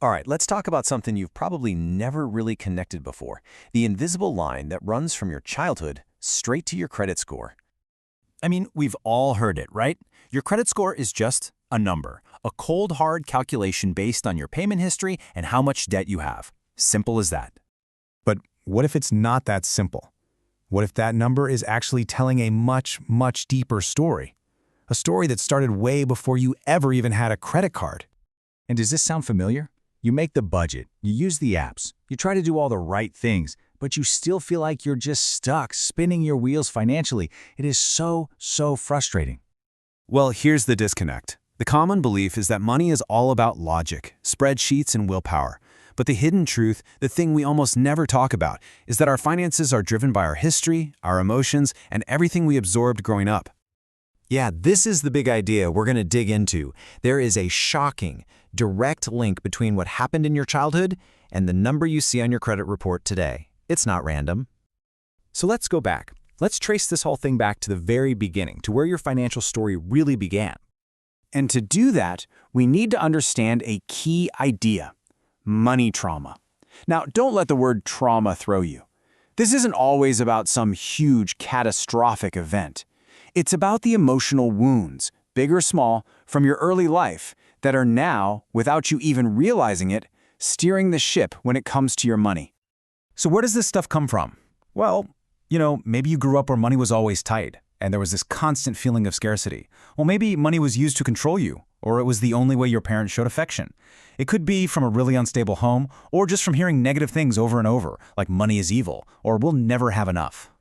All right, let's talk about something you've probably never really connected before, the invisible line that runs from your childhood straight to your credit score. I mean, we've all heard it, right? Your credit score is just a number, a cold, hard calculation based on your payment history and how much debt you have. Simple as that. But what if it's not that simple? What if that number is actually telling a much, much deeper story? A story that started way before you ever even had a credit card. And does this sound familiar? You make the budget, you use the apps, you try to do all the right things, but you still feel like you're just stuck spinning your wheels financially. It is so frustrating. Well, here's the disconnect. The common belief is that money is all about logic, spreadsheets, and willpower. But the hidden truth, the thing we almost never talk about, is that our finances are driven by our history, our emotions, and everything we absorbed growing up. Yeah, this is the big idea we're going to dig into. There is a shocking, direct link between what happened in your childhood and the number you see on your credit report today. It's not random. So let's go back. Let's trace this whole thing back to the very beginning, to where your financial story really began. And to do that, we need to understand a key idea: money trauma. Now, don't let the word trauma throw you. This isn't always about some huge, catastrophic event. It's about the emotional wounds, big or small, from your early life that are now, without you even realizing it, steering the ship when it comes to your money. So where does this stuff come from? Well, maybe you grew up where money was always tight, and there was this constant feeling of scarcity. Well, maybe money was used to control you, or it was the only way your parents showed affection. It could be from a really unstable home, or just from hearing negative things over and over, like money is evil, or we'll never have enough.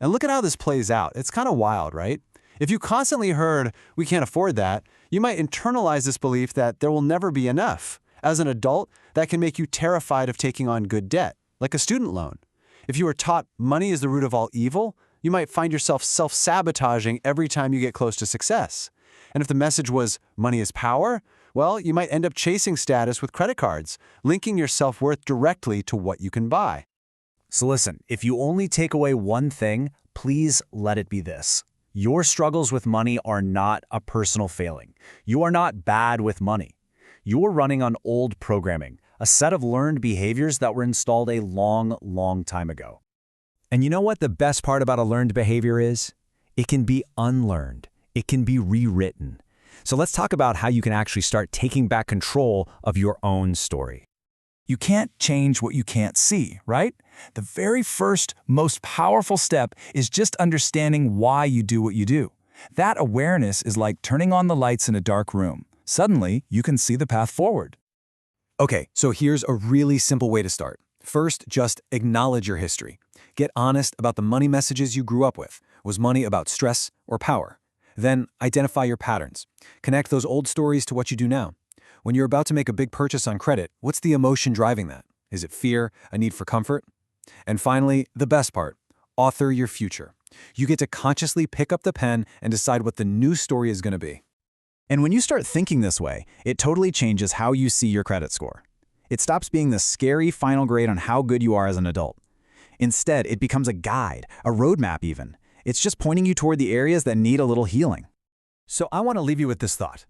And look at how this plays out. It's kind of wild, right? If you constantly heard, we can't afford that, you might internalize this belief that there will never be enough. As an adult, that can make you terrified of taking on good debt, like a student loan. If you were taught money is the root of all evil, you might find yourself self-sabotaging every time you get close to success. And if the message was money is power, well, you might end up chasing status with credit cards, linking your self-worth directly to what you can buy. So listen, if you only take away one thing, please let it be this. Your struggles with money are not a personal failing. You are not bad with money. You are running on old programming, a set of learned behaviors that were installed a long time ago. And you know what the best part about a learned behavior is? It can be unlearned. It can be rewritten. So let's talk about how you can actually start taking back control of your own story. You can't change what you can't see, right? The very first, most powerful step is just understanding why you do what you do. That awareness is like turning on the lights in a dark room. Suddenly, you can see the path forward. Okay, so here's a really simple way to start. First, just acknowledge your history. Get honest about the money messages you grew up with. Was money about stress or power? Then identify your patterns. Connect those old stories to what you do now. When you're about to make a big purchase on credit, what's the emotion driving that? Is it fear, a need for comfort? And finally, the best part, author your future. You get to consciously pick up the pen and decide what the new story is going to be. And when you start thinking this way, it totally changes how you see your credit score. It stops being the scary final grade on how good you are as an adult. Instead, it becomes a guide, a roadmap even. It's just pointing you toward the areas that need a little healing. So I want to leave you with this thought.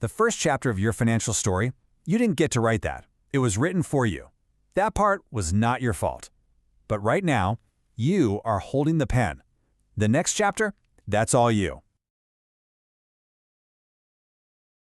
The first chapter of your financial story, you didn't get to write that. It was written for you. That part was not your fault. But right now, you are holding the pen. The next chapter, that's all you.